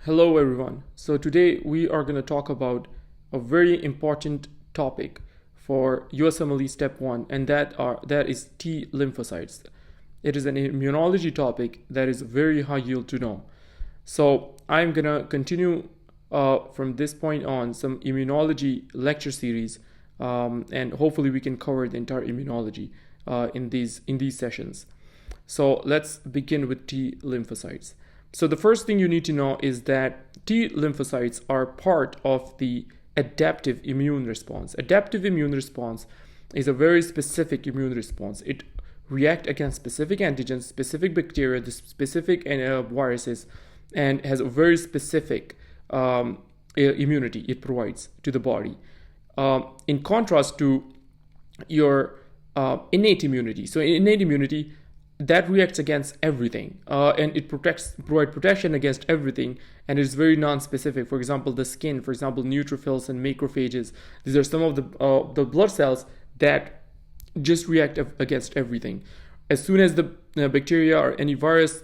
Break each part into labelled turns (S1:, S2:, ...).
S1: Hello everyone. So today we are going to talk about a very important topic for USMLE Step 1, and that is T lymphocytes. It is an immunology topic that is very high yield to know. So I'm going to continue from this point on some immunology lecture series, and hopefully we can cover the entire immunology in these sessions. So let's begin with T lymphocytes. So the first thing you need to know is that T lymphocytes are part of the adaptive immune response. Adaptive immune response is a very specific immune response. It reacts against specific antigens, specific bacteria, the specific viruses, and has a very specific immunity it provides to the body. In contrast to your innate immunity. So innate immunity, that reacts against everything, and it provides protection against everything, and it's very non-specific. For example, the skin, for example, neutrophils and macrophages. These are some of the blood cells that just react against everything. As soon as the bacteria or any virus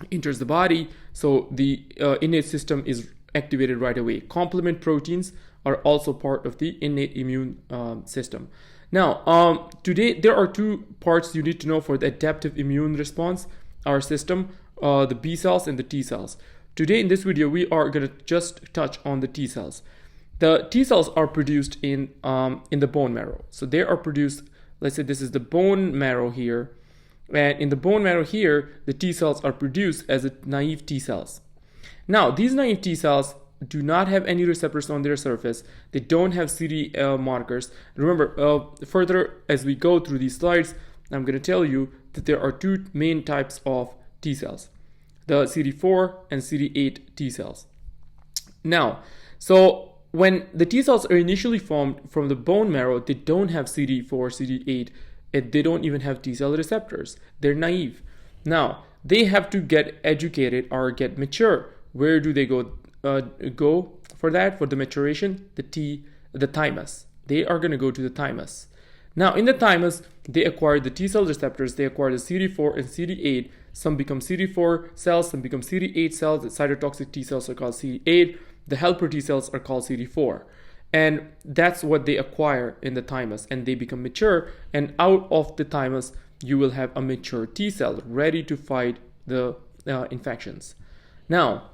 S1: enters the body, so the innate system is activated right away. Complement proteins are also part of the innate immune system. Now, today there are two parts you need to know for the adaptive immune response, our system, the B cells and the T cells. Today in this video, we are going to just touch on the T cells. The T cells are produced in the bone marrow. So they are produced, let's say this is the bone marrow here. And in the bone marrow here, the T cells are produced as naive T cells. Now, these naive T cells do not have any receptors on their surface. They don't have CD markers. Remember, further as we go through these slides, I'm going to tell you that there are two main types of T cells, the CD4 and CD8 T cells. Now, so when the T cells are initially formed from the bone marrow, they don't have CD4, CD8, and they don't even have T cell receptors. They're naive. Now, they have to get educated or get mature. Where do they go for that? For the maturation, the thymus. They are going to go to the thymus. Now, in the thymus, they acquire the T cell receptors. They acquire the CD4 and CD8. Some become CD4 cells, some become CD8 cells. The cytotoxic T cells are called CD8. The helper T cells are called CD4. And that's what they acquire in the thymus, and they become mature. And out of the thymus, you will have a mature T cell ready to fight the infections. Now,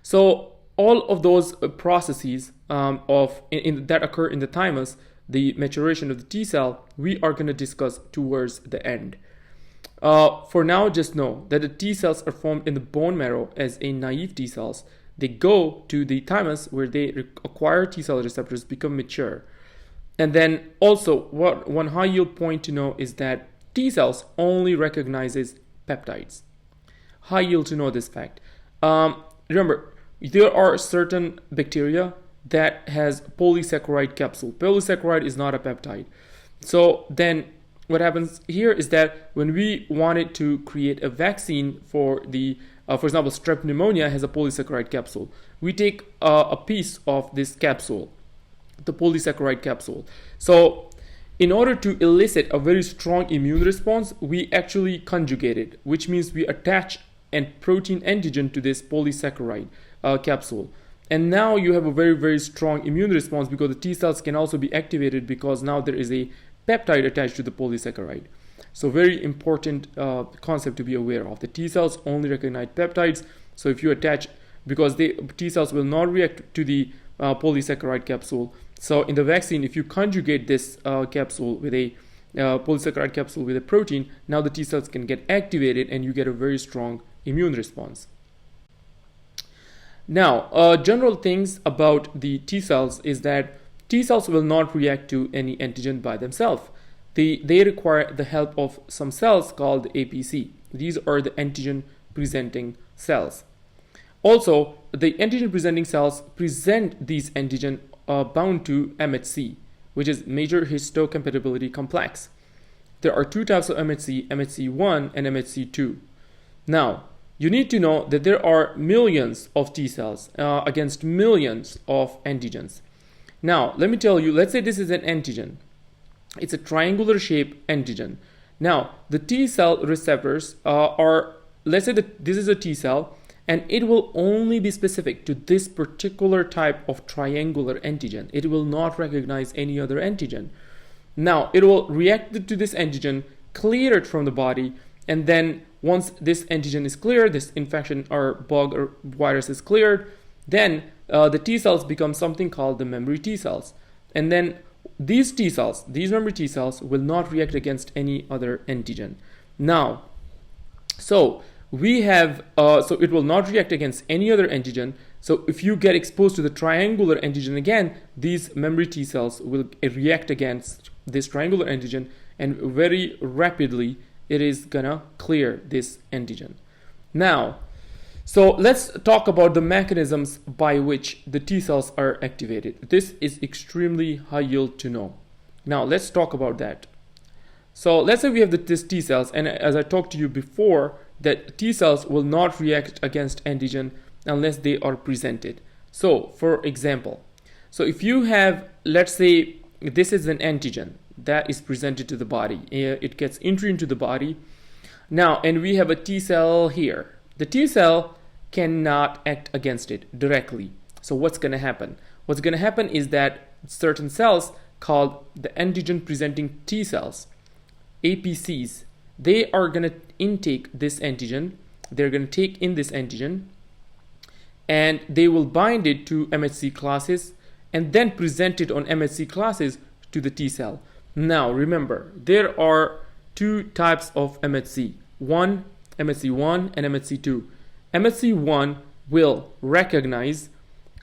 S1: so all of those processes that occur in the thymus, the maturation of the T cell, we are going to discuss towards the end. For now, just know that the T cells are formed in the bone marrow as a naive T cells. They go to the thymus where they acquire T cell receptors, become mature. And then also, one high yield point to know is that T cells only recognizes peptides. High yield to know this fact. Remember, there are certain bacteria that has polysaccharide capsule. Polysaccharide is not a peptide. So then what happens here is that when we wanted to create a vaccine for the, for example, strep pneumonia has a polysaccharide capsule. We take a piece of this capsule, the polysaccharide capsule. So in order to elicit a very strong immune response, we actually conjugate it, which means we attach a protein antigen to this polysaccharide capsule. And now you have a very, very strong immune response because the T cells can also be activated because now there is a peptide attached to the polysaccharide. So very important concept to be aware of. The T cells only recognize peptides. So if you attach, because the T cells will not react to the polysaccharide capsule. So in the vaccine, if you conjugate this capsule with a polysaccharide capsule with a protein, now the T cells can get activated and you get a very strong immune response. Now, general things about the T cells is that T cells will not react to any antigen by themselves. They require the help of some cells called APC. These are the antigen presenting cells. Also, the antigen presenting cells present these antigen bound to MHC, which is major histocompatibility complex. There are two types of MHC, MHC1 and MHC2. Now, you need to know that there are millions of T cells against millions of antigens. Now, let me tell you, let's say this is an antigen. It's a triangular shaped antigen. Now, the T cell receptors are, let's say that this is a T cell and it will only be specific to this particular type of triangular antigen. It will not recognize any other antigen. Now it will react to this antigen, clear it from the body, and then once this antigen is cleared, this infection or bug or virus is cleared, then the T cells become something called the memory T cells. And then these T cells, these memory T cells, will not react against any other antigen. Now, so we have, so it will not react against any other antigen. So if you get exposed to the triangular antigen again, these memory T cells will react against this triangular antigen, and very rapidly it is gonna clear this antigen. Now, so let's talk about the mechanisms by which the T cells are activated. This is extremely high yield to know. Now let's talk about that. So let's say we have this T cells, and as I talked to you before, that T cells will not react against antigen unless they are presented. So for example, so if you have, let's say this is an antigen that is presented to the body, it gets entry into the body. Now, and we have a T cell here. The T cell cannot act against it directly. So what's going to happen? What's going to happen is that certain cells called the antigen presenting T cells, APCs, they are going to intake this antigen. They're going to take in this antigen, and they will bind it to MHC classes and then present it on MHC classes to the T cell. Now remember, there are two types of MHC. One, MHC1 and MHC2. MHC1 will recognize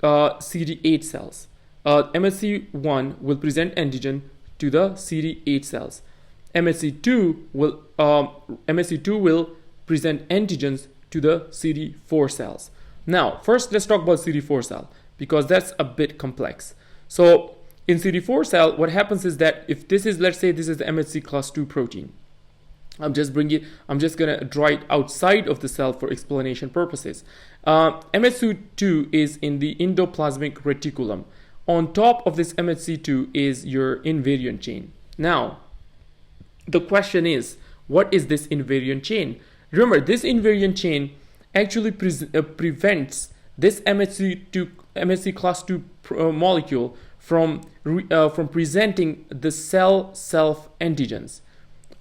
S1: CD8 cells. MHC1 will present antigen to the CD8 cells. MHC2 will present antigens to the CD4 cells. Now, first let's talk about CD4 cell, because that's a bit complex. So in CD4 cell, what happens is that if this is, let's say this is the MHC class 2 protein, I'm just gonna draw it outside of the cell for explanation purposes. MHC2 is in the endoplasmic reticulum. On top of this MHC2 is your invariant chain. Now, the question is, what is this invariant chain? Remember, this invariant chain actually prevents this MHC class 2 molecule from presenting the cell self antigens.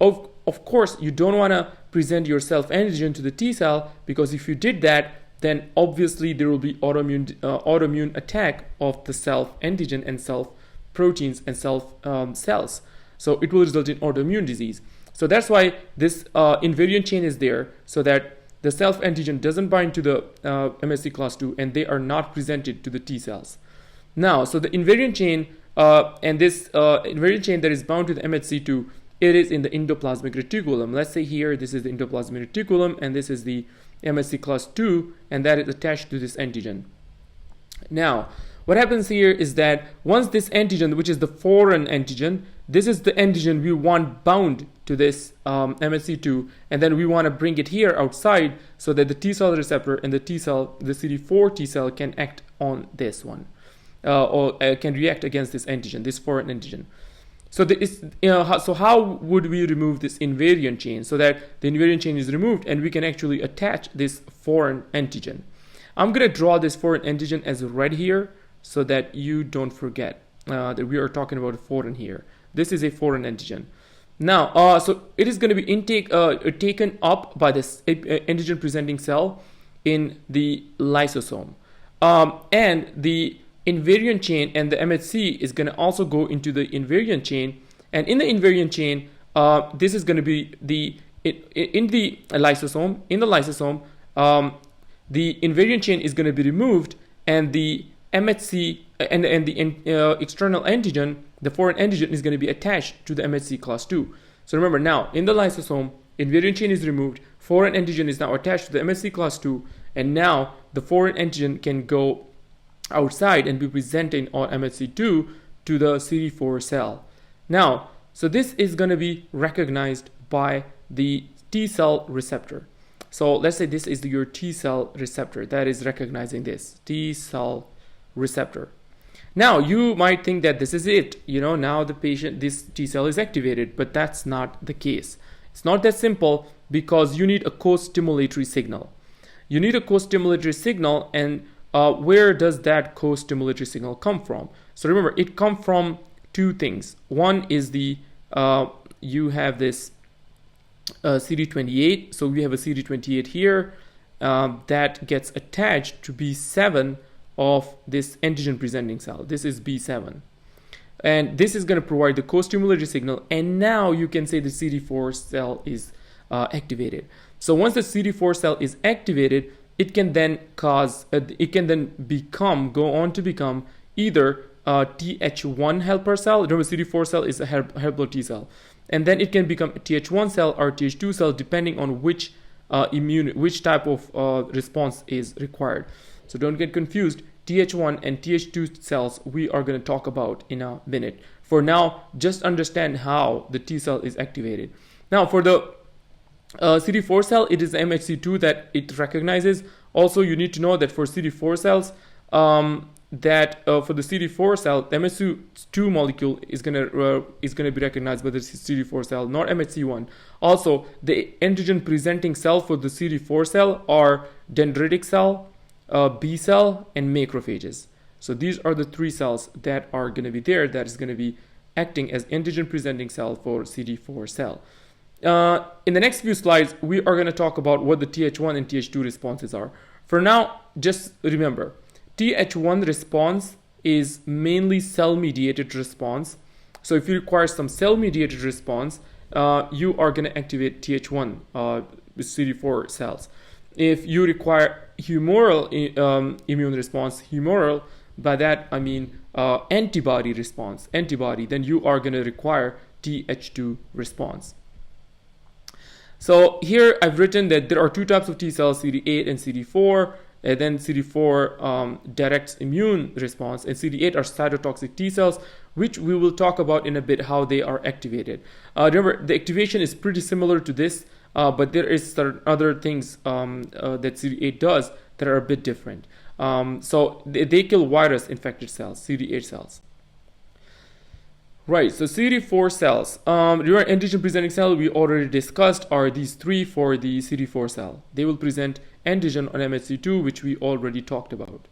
S1: Of course, you don't want to present your self antigen to the T cell, because if you did that, then obviously there will be autoimmune attack of the self antigen and self proteins and self cells. So it will result in autoimmune disease. So that's why this invariant chain is there, so that the self antigen doesn't bind to the MHC class 2 and they are not presented to the T cells. Now, so the invariant chain and this invariant chain that is bound to the MHC2, it is in the endoplasmic reticulum. Let's say here this is the endoplasmic reticulum and this is the MHC class 2, and that is attached to this antigen. Now, what happens here is that once this antigen, which is the foreign antigen, this is the antigen we want bound to this MHC2, and then we want to bring it here outside so that the T cell receptor and the CD4 T cell can act on this one, or can react against this antigen, this foreign antigen. So so how would we remove this invariant chain so that the invariant chain is removed and we can actually attach this foreign antigen? I'm going to draw this foreign antigen as red here so that you don't forget that we are talking about a foreign here. This is a foreign antigen. Now, so it is going to be taken up by this antigen presenting cell in the lysosome. And the invariant chain and the MHC is going to also go into the invariant chain, and in the invariant chain, this is going to be in the lysosome. In the lysosome, the invariant chain is going to be removed, and the MHC and the external antigen, the foreign antigen, is going to be attached to the MHC class 2. So remember, now in the lysosome, invariant chain is removed, foreign antigen is now attached to the MHC class 2, and now the foreign antigen can go outside and be presenting on MHC2 to the CD4 cell. Now, so this is going to be recognized by the T cell receptor. So let's say this is your T cell receptor that is recognizing this T cell receptor. Now you might think that this is it, now this T cell is activated, but that's not the case. It's not that simple, because you need a co-stimulatory signal. You need a co-stimulatory signal, and where does that co-stimulatory signal come from? So remember, it comes from two things. One is the you have this CD28. So we have a CD28 here that gets attached to B7 of this antigen presenting cell. This is B7. And this is going to provide the co-stimulatory signal. And now you can say the CD4 cell is activated. So once the CD4 cell is activated, it can then go on to become either a Th1 helper cell. Remember, CD4 cell is a helper T cell. And then it can become a Th1 cell or Th2 cell depending on which type of response is required. So don't get confused. Th1 and Th2 cells we are going to talk about in a minute. For now, just understand how the T cell is activated. Now for the CD4 cell, it is MHC2 that it recognizes. Also, you need to know that for CD4 cells, for the CD4 cell, the MHC2 molecule is gonna be recognized by the CD4 cell, not MHC1. Also, the antigen presenting cell for the CD4 cell are dendritic cell, B cell, and macrophages. So these are the three cells that are going to be there, that is going to be acting as antigen presenting cell for CD4 cell. In the next few slides, we are going to talk about what the Th1 and Th2 responses are. For now, just remember, Th1 response is mainly cell-mediated response. So if you require some cell-mediated response, you are going to activate Th1 with CD4 cells. If you require humoral immune response, humoral, by that I mean antibody response, then you are going to require Th2 response. So here I've written that there are two types of T cells, CD8 and CD4. And then CD4 directs immune response, and CD8 are cytotoxic T cells, which we will talk about in a bit how they are activated. Remember, the activation is pretty similar to this, but there is certain other things that CD8 does that are a bit different. So they kill virus infected cells, CD8 cells. Right, so CD4 cells, your antigen presenting cell we already discussed are these three for the CD4 cell. They will present antigen on MHC2, which we already talked about.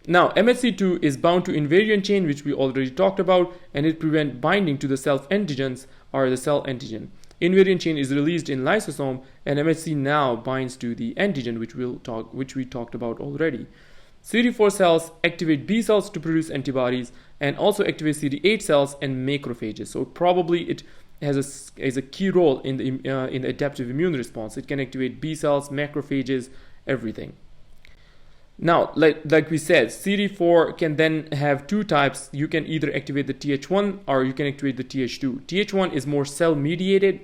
S1: Now, MHC2 is bound to invariant chain, which we already talked about, and it prevents binding to the self-antigens or the cell antigen. Invariant chain is released in lysosome, and MHC now binds to the antigen, which we talked about already. CD4 cells activate B cells to produce antibodies and also activate CD8 cells and macrophages. So probably it has a key role in the adaptive immune response. It can activate B cells, macrophages, everything. Now, like we said, CD4 can then have two types. You can either activate the Th1 or you can activate the Th2. Th1 is more cell mediated,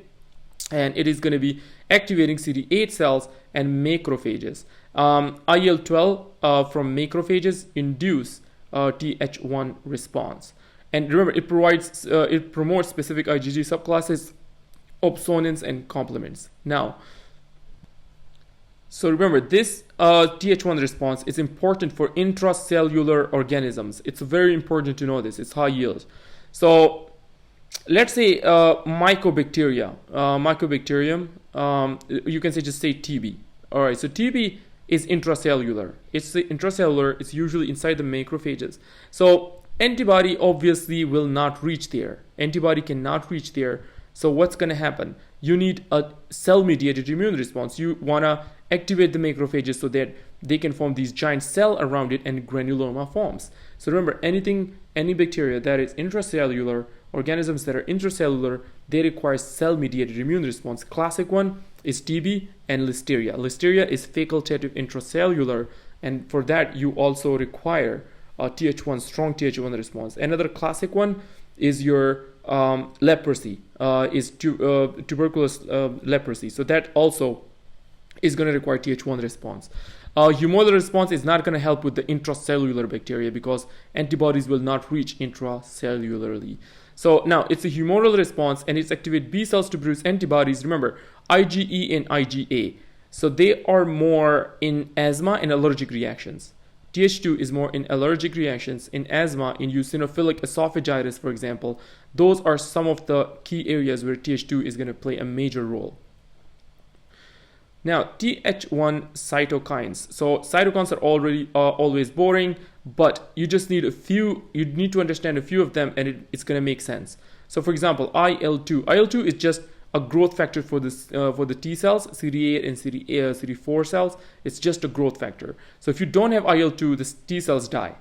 S1: and it is going to be activating CD8 cells and macrophages. IL-12 from macrophages induce Th1 response. And remember, it promotes specific IgG subclasses, opsonins, and complements. Now, so remember, this Th1 response is important for intracellular organisms. It's very important to know this. It's high yield. So let's say mycobacterium, you can just say TB. All right, so TB is intracellular. It's usually inside the macrophages. So antibody obviously will not reach there. Antibody cannot reach there. So what's going to happen? You need a cell-mediated immune response. You want to activate the macrophages so that they can form these giant cell around it and granuloma forms. So remember, any bacteria that is intracellular, organisms that are intracellular, they require cell-mediated immune response. Classic one is TB and Listeria. Listeria is facultative intracellular, and for that you also require a Th1, strong Th1 response. Another classic one is your leprosy, tuberculous leprosy. So that also is going to require Th1 response. Humoral response is not going to help with the intracellular bacteria because antibodies will not reach intracellularly. So now it's a humoral response, and it's activate B cells to produce antibodies. Remember, IgE and IgA. So they are more in asthma and allergic reactions. Th2 is more in allergic reactions, in asthma, in eosinophilic esophagitis, for example. Those are some of the key areas where Th2 is going to play a major role. Now, Th1 cytokines. So cytokines are already always boring, but you just need a few. You need to understand a few of them, and it's going to make sense. So, for example, IL-2. IL-2 is just a growth factor for this for the T cells, CD8 and CD4 cells. It's just a growth factor. So if you don't have IL-2, the T cells die.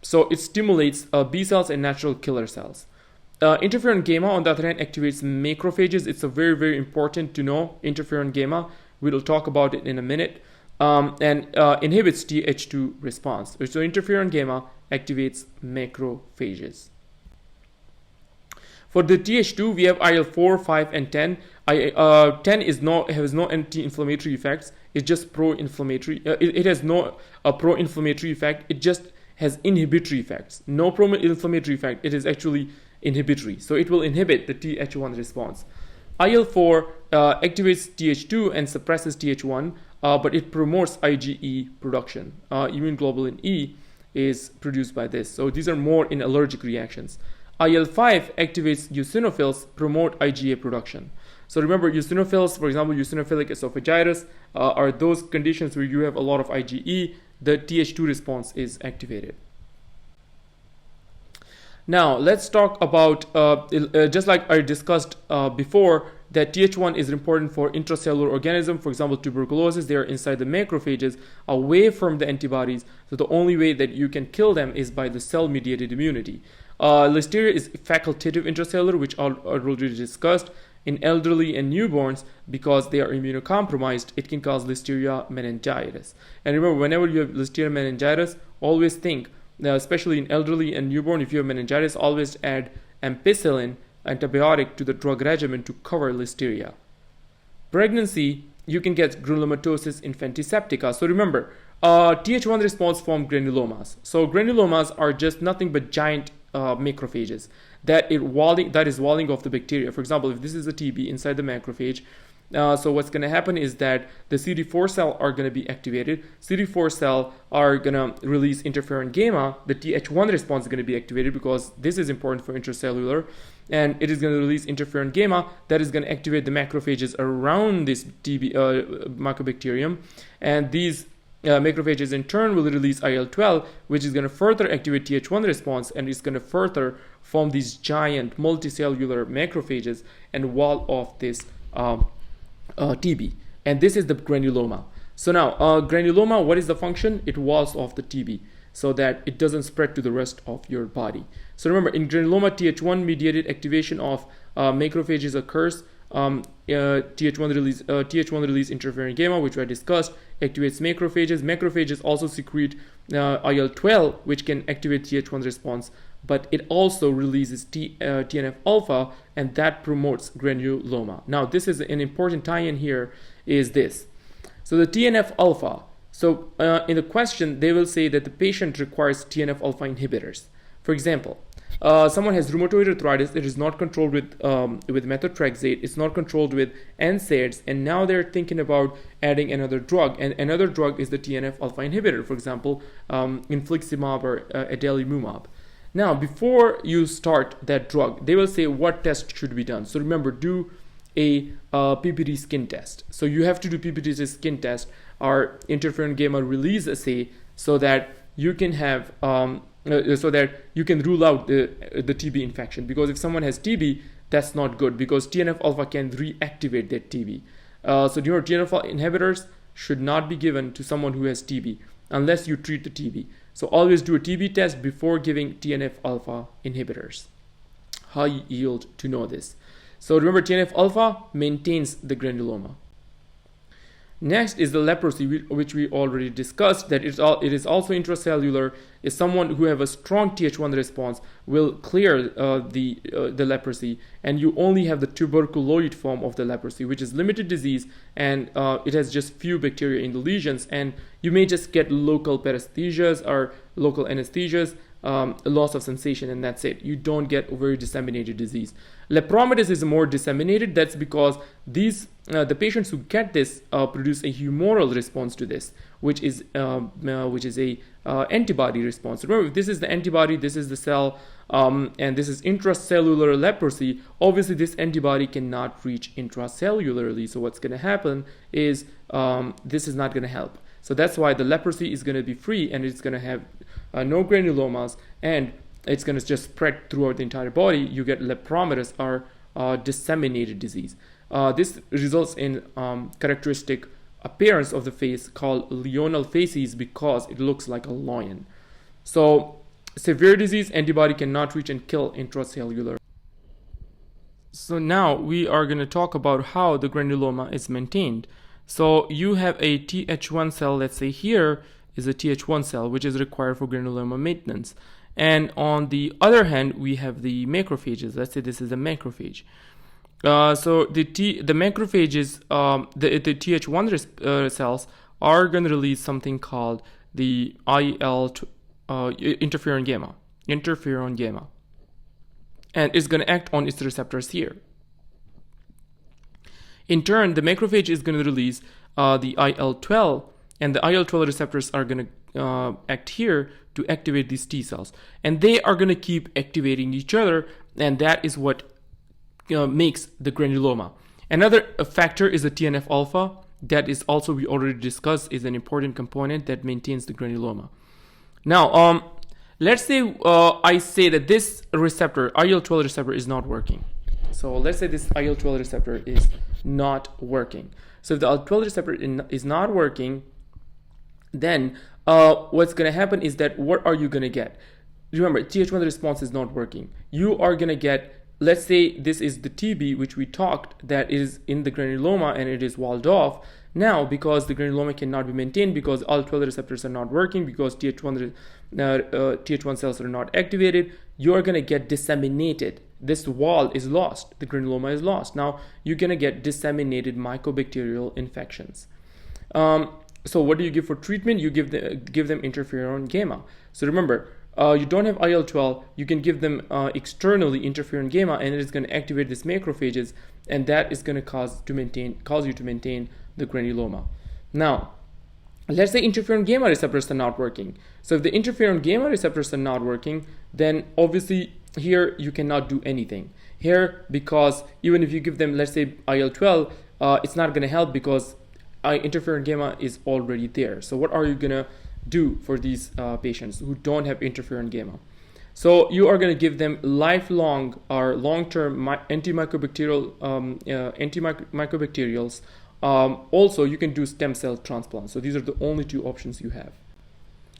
S1: So it stimulates B cells and natural killer cells. Interferon gamma, on the other hand, activates macrophages. It's a very, very important to know. Interferon gamma, we'll talk about it in a minute, and inhibits Th2 response. So interferon gamma activates macrophages. For the Th2, we have IL-4, 5, and 10. 10 has no anti-inflammatory effects. It's just pro-inflammatory. It has no pro-inflammatory effect. It just has inhibitory effects. No pro-inflammatory effect. It is actually inhibitory. So it will inhibit the Th1 response. IL-4 activates Th2 and suppresses Th1, but it promotes IgE production. Immune globulin E is produced by this. So these are more in allergic reactions. IL-5 activates eosinophils, promote IgA production. So remember, eosinophils, for example, eosinophilic esophagitis, are those conditions where you have a lot of IgE. The Th2 response is activated. Now, let's talk about, just like I discussed before, that Th1 is important for intracellular organisms. For example, tuberculosis, they are inside the macrophages, away from the antibodies. So the only way that you can kill them is by the cell-mediated immunity. Listeria is facultative intracellular, which I already discussed. In elderly and newborns, because they are immunocompromised, it can cause Listeria meningitis. And remember, whenever you have Listeria meningitis, always think, especially in elderly and newborn, if you have meningitis, always add ampicillin, antibiotic, to the drug regimen to cover Listeria. Pregnancy, you can get granulomatosis infantiseptica. So remember, Th1 response form granulomas. So granulomas are just nothing but giant macrophages that is walling off the bacteria. For example, if this is a TB inside the macrophage, so what's going to happen is that the CD4 cell are going to be activated. CD4 cell are going to release interferon gamma. The Th1 response is going to be activated because this is important for intracellular, and it is going to release interferon gamma that is going to activate the macrophages around this TB mycobacterium, and these macrophages in turn will release IL-12, which is going to further activate Th1 response, and it's going to further form these giant multicellular macrophages and wall off this TB. And this is the granuloma. So now, granuloma, what is the function? It walls off the TB so that it doesn't spread to the rest of your body. So remember, in granuloma, Th1 mediated activation of macrophages occurs. Th1 release interferon gamma, which I discussed, activates macrophages. Macrophages also secrete IL-12, which can activate Th1 response, but it also releases TNF alpha, and that promotes granuloma. Now, this is an important tie-in here, is this. So the TNF alpha, so in the question, they will say that the patient requires TNF alpha inhibitors. For example, someone has rheumatoid arthritis. It is not controlled with methotrexate. It's not controlled with NSAIDs, and now they're thinking about adding another drug. And another drug is the TNF alpha inhibitor. For example, infliximab or adalimumab. Now, before you start that drug, they will say what test should be done. So remember, do a PPT skin test. So you have to do PPT skin test or interferon gamma release assay so that you can have so that you can rule out the TB infection. Because if someone has TB, that's not good, because TNF alpha can reactivate that TB. So your TNF alpha inhibitors should not be given to someone who has TB unless you treat the TB. So always do a TB test before giving TNF alpha inhibitors. High yield to know this. So remember, TNF alpha maintains the granuloma. Next is the leprosy, which we already discussed, that it is also intracellular. Is someone who have a strong Th1 response will clear the leprosy, and you only have the tuberculoid form of the leprosy, which is limited disease, and it has just few bacteria in the lesions, and you may just get local paresthesias or local anesthesias, loss of sensation, and that's it. You don't get a very disseminated disease. Lepromatous is more disseminated. That's because these the patients who get this produce a humoral response to this, which is a antibody response. Remember, if this is the antibody, this is the cell, and this is intracellular leprosy. Obviously, this antibody cannot reach intracellularly. So what's going to happen is this is not going to help. So that's why the leprosy is going to be free, and it's going to have no granulomas, and it's going to just spread throughout the entire body. You get lepromatous or disseminated disease. This results in characteristic appearance of the face called leonal facies because it looks like a lion. So severe disease, antibody cannot reach and kill intracellular. So now we are going to talk about how the granuloma is maintained. So you have a Th1 cell, let's say here is a Th1 cell, which is required for granuloma maintenance. And on the other hand, we have the macrophages. Let's say this is a macrophage. So the macrophages, the Th1 cells are going to release something called the interferon gamma, and it's going to act on its receptors here. In turn, the macrophage is going to release the IL-12, and the IL-12 receptors are going to act here to activate these T cells, and they are going to keep activating each other, and that is what makes the granuloma. Another factor is the TNF alpha. That is also, we already discussed, is an important component that maintains the granuloma. Now, let's say I say that this receptor, IL-12 receptor, is not working. So let's say this IL-12 receptor is not working. So if the IL-12 receptor is not working, then what's going to happen is that what are you going to get? Remember, Th1 response is not working. You are going to get, let's say this is the TB, which we talked, that is in the granuloma and it is walled off. Now, because the granuloma cannot be maintained, because IL-12 receptors are not working, because Th1 cells are not activated, you are going to get disseminated. This wall is lost. The granuloma is lost. Now, you're going to get disseminated mycobacterial infections. So what do you give for treatment? You give them interferon gamma. So remember, you don't have IL-12, you can give them externally interferon gamma, and it is going to activate these macrophages, and that is going to cause you to maintain the granuloma. Now, let's say interferon gamma receptors are not working. So if the interferon gamma receptors are not working, then obviously here you cannot do anything. Here, because even if you give them, let's say IL-12, it's not going to help because interferon gamma is already there. So what are you going to do for these patients who don't have interferon gamma? So you are going to give them lifelong or long-term antimicrobials. Also, you can do stem cell transplants. So these are the only two options you have.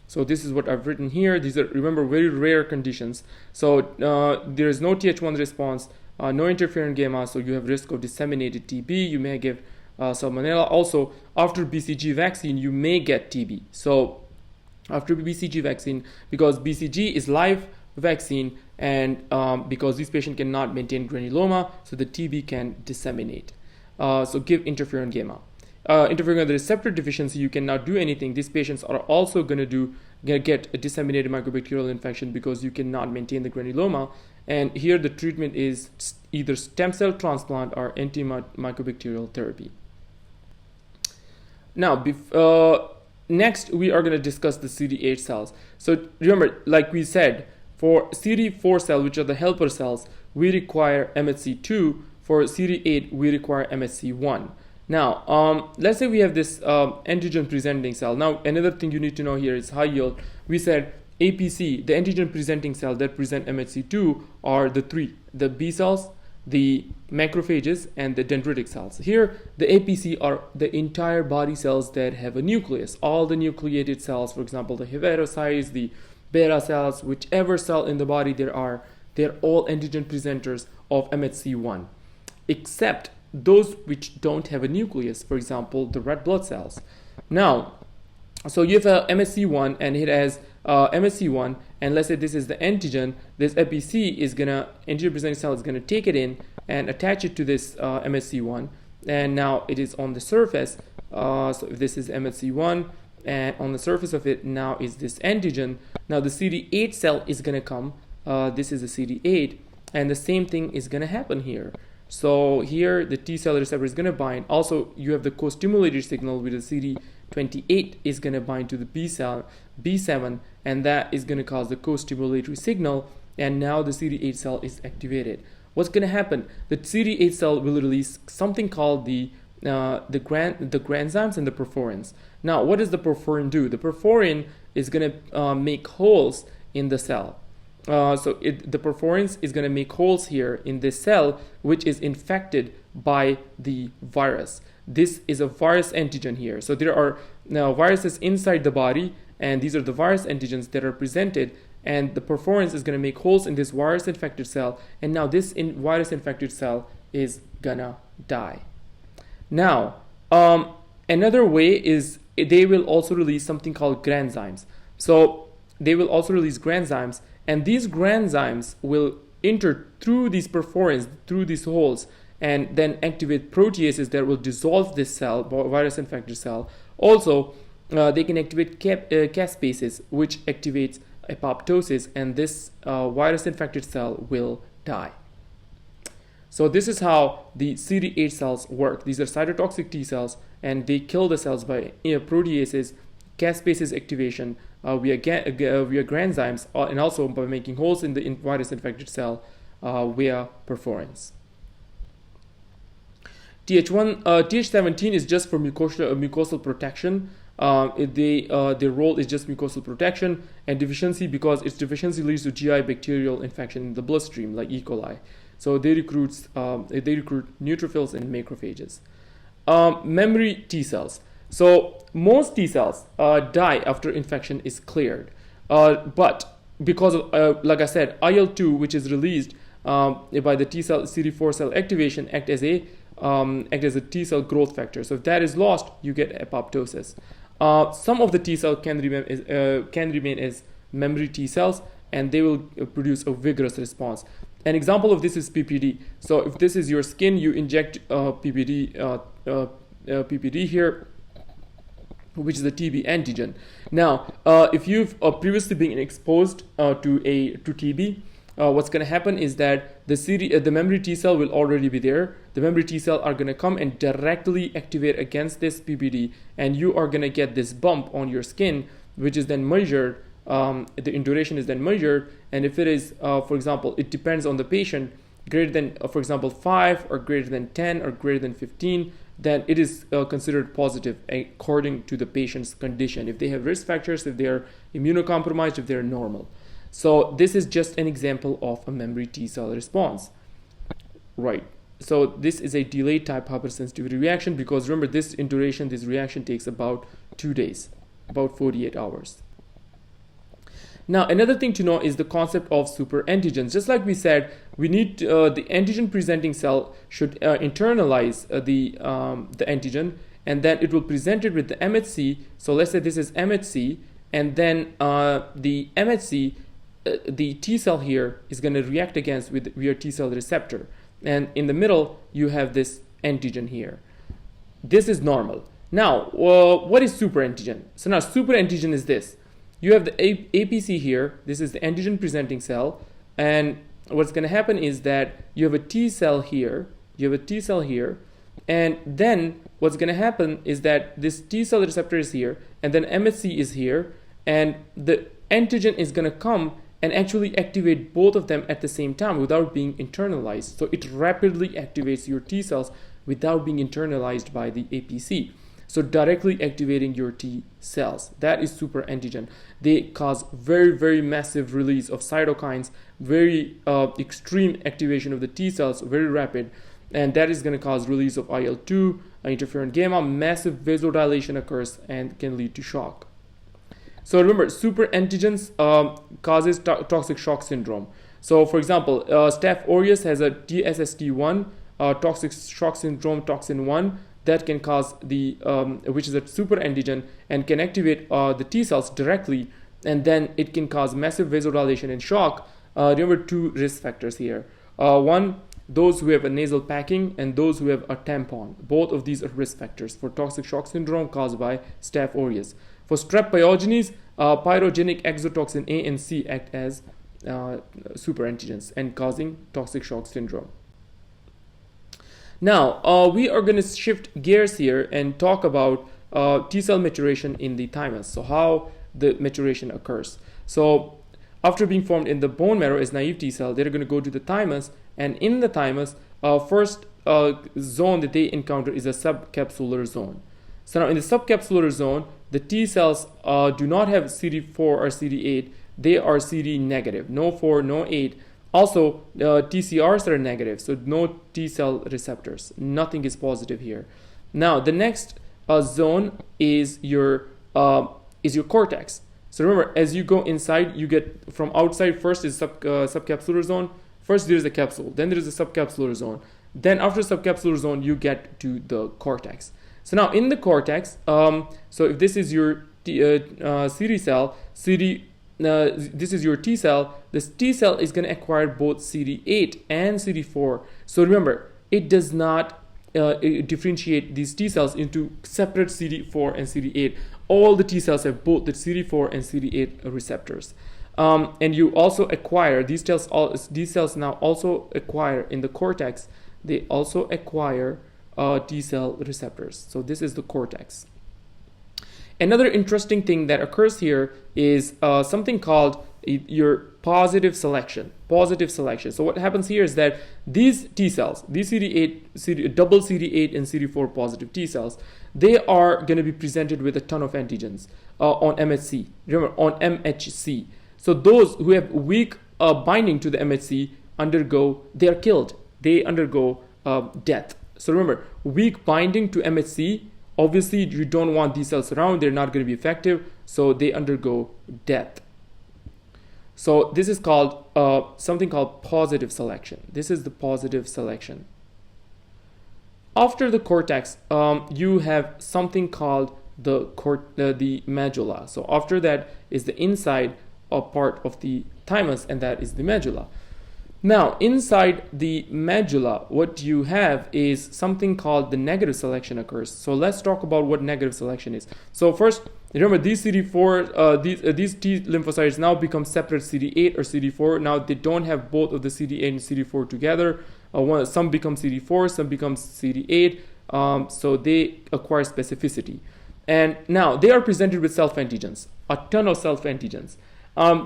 S1: So this is what I've written here. These are, remember, very rare conditions. So there is no Th1 response, no interferon gamma, so you have risk of disseminated TB. You may give salmonella. Also, after BCG vaccine, you may get TB. So after BCG vaccine, because BCG is live vaccine, and because this patient cannot maintain granuloma, so the TB can disseminate. So give interferon gamma. Interferon gamma receptor deficiency, you cannot do anything. These patients are also going to get a disseminated microbacterial infection because you cannot maintain the granuloma. And here the treatment is either stem cell transplant or antimicrobial therapy. Now, next we are going to discuss the CD8 cells. So remember, like we said, for CD4 cell, which are the helper cells, we require MHC2. For CD8, we require MHC1. Now, let's say we have this antigen presenting cell. Now, another thing you need to know here is high yield. We said APC, the antigen presenting cell that present MHC2, are the three: the B cells, the macrophages, and the dendritic cells. Here, the APC are the entire body cells that have a nucleus. All the nucleated cells, for example, the hepatocytes, the beta cells, whichever cell in the body there are, they're all antigen presenters of MHC1, except those which don't have a nucleus, for example, the red blood cells. Now, so you have a MHC1 and it has MHC1, and let's say this is the antigen. This APC is gonna, antigen presenting cell is gonna take it in and attach it to this MHC1, and now it is on the surface. So if this is MHC1, and on the surface of it now is this antigen. Now the CD8 cell is gonna come. This is the CD8, and the same thing is gonna happen here. So here the T cell receptor is going to bind. Also, you have the co-stimulated signal with the CD28 is going to bind to the B cell, B7, and that is going to cause the co-stimulatory signal, and now the CD8 cell is activated. What's going to happen? The CD8 cell will release something called the granzymes and the perforins. Now, what does the perforin do? The perforin is going to make holes in the cell. The perforins is going to make holes here in this cell, which is infected by the virus. This is a virus antigen here. So there are now viruses inside the body, and these are the virus antigens that are presented, and the perforins is going to make holes in this virus infected cell, and now this virus infected cell is gonna die. Now, another way is they will also release something called granzymes. So they will also release granzymes, and these granzymes will enter through these perforins, through these holes, and then activate proteases that will dissolve this cell, virus infected cell. Also, they can activate caspases, which activates apoptosis, and this virus infected cell will die. So this is how the CD8 cells work. These are cytotoxic T cells, and they kill the cells by proteases, caspases activation via granzymes, and also by making holes in the virus infected cell via perforins. TH17 is just for mucosal protection. Their role is just mucosal protection, and deficiency because its deficiency leads to GI bacterial infection in the bloodstream, like E. coli. So they recruit neutrophils and macrophages. Memory T cells. So most T cells die after infection is cleared, but because of, like I said, IL-2, which is released by the T cell CD4 cell activation, act as a T cell growth factor. So if that is lost, you get apoptosis. Some of the T cell can remain as memory T cells, and they will produce a vigorous response. An example of this is PPD. So if this is your skin, you inject PPD here, which is a TB antigen. Now, if you've previously been exposed to TB, what's going to happen is that the memory T cell will already be there. The memory T cell are going to come and directly activate against this PPD, and you are going to get this bump on your skin, which is then measured. The induration is then measured, and if it is, for example, it depends on the patient, greater than, for example, 5 or greater than 10 or greater than 15, then it is considered positive according to the patient's condition. If they have risk factors, if they are immunocompromised, if they are normal. So this is just an example of a memory T cell response. Right. So this is a delayed type hypersensitivity reaction, because remember, this induration, this reaction takes about 2 days, about 48 hours. Now, another thing to know is the concept of super antigens. Just like we said, we need the antigen presenting cell should internalize the antigen, and then it will present it with the MHC. So let's say this is MHC, and then the MHC, the T cell here is going to react against with your T cell receptor, and in the middle you have this antigen here. This is normal. Now, what is super antigen? So now super antigen is this. You have the APC here. This is the antigen presenting cell, and what's going to happen is that you have a T cell here. You have a T cell here, and then what's going to happen is that this T cell receptor is here, and then MHC is here, and the antigen is going to come and actually activate both of them at the same time without being internalized. So it rapidly activates your T cells without being internalized by the APC. So directly activating your T cells. That is super antigen. They cause very, very massive release of cytokines, very extreme activation of the T cells, very rapid. And that is going to cause release of IL-2, interferon gamma, massive vasodilation occurs and can lead to shock. So remember, super antigens causes toxic shock syndrome. So for example, Staph aureus has a TSST1, toxic shock syndrome toxin 1, that can cause the, which is a super antigen and can activate the T cells directly, and then it can cause massive vasodilation and shock. Remember two risk factors here. One, those who have a nasal packing and those who have a tampon. Both of these are risk factors for toxic shock syndrome caused by Staph aureus. For strep pyogenes, pyrogenic exotoxin A and C act as super antigens and causing toxic shock syndrome. Now, we are going to shift gears here and talk about T cell maturation in the thymus. So how the maturation occurs. So after being formed in the bone marrow as naive T cell, they're going to go to the thymus, and in the thymus, first zone that they encounter is a subcapsular zone. So now in the subcapsular zone, the T cells do not have CD4 or CD8. They are CD negative, no 4, no 8. Also, TCRs are negative, so no T cell receptors. Nothing is positive here. Now, the next zone is your cortex. So remember, as you go inside, you get from outside. First is subcapsular zone. First there is a capsule, then there is a subcapsular zone. Then after subcapsular zone, you get to the cortex. So now in the cortex, so if this is your CD cell, this is your T cell. This T cell is going to acquire both CD8 and CD4. So remember, it does not differentiate these T cells into separate CD4 and CD8. All the T cells have both the CD4 and CD8 receptors. And you also acquire, these cells now also acquire in the cortex, they also acquire T cell receptors. So this is the cortex. Another interesting thing that occurs here is something called your positive selection. Positive selection. So what happens here is that these T cells, these double CD8 and CD4 positive T cells, they are going to be presented with a ton of antigens on MHC. Remember, on MHC. So those who have weak binding to the MHC they are killed. They undergo death. So remember, weak binding to MHC, obviously you don't want these cells around. They're not going to be effective. So they undergo death. So this is called something called positive selection. This is the positive selection. After the cortex, you have something called the medulla. So after that is the inside part of the thymus, and that is the medulla. Now, inside the medulla, what you have is something called the negative selection occurs. So let's talk about what negative selection is. So first, remember these CD4, these T lymphocytes now become separate CD8 or CD4. Now they don't have both of the CD8 and CD4 together. Some become CD4, some become CD8. So they acquire specificity. And now they are presented with self-antigens, a ton of self-antigens.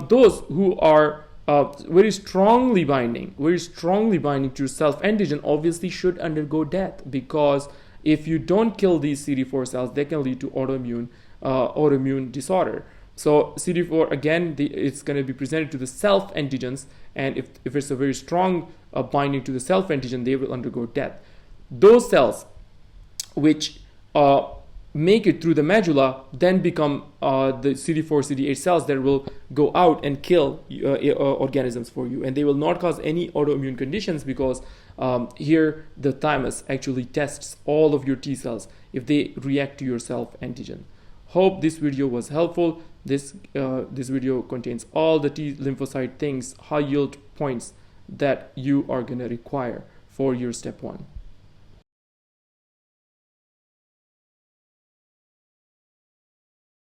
S1: Those who are very strongly binding to self-antigen obviously should undergo death, because if you don't kill these CD4 cells, they can lead to autoimmune disorder. So CD4, again, it's going to be presented to the self-antigens, and if it's a very strong binding to the self-antigen, they will undergo death. Those cells which make it through the medulla then become the CD4, CD8 cells that will go out and kill organisms for you, and they will not cause any autoimmune conditions, because here the thymus actually tests all of your T cells if they react to your self-antigen. Hope this video was helpful. This video contains all the T lymphocyte things, high yield points that you are going to require for your step 1.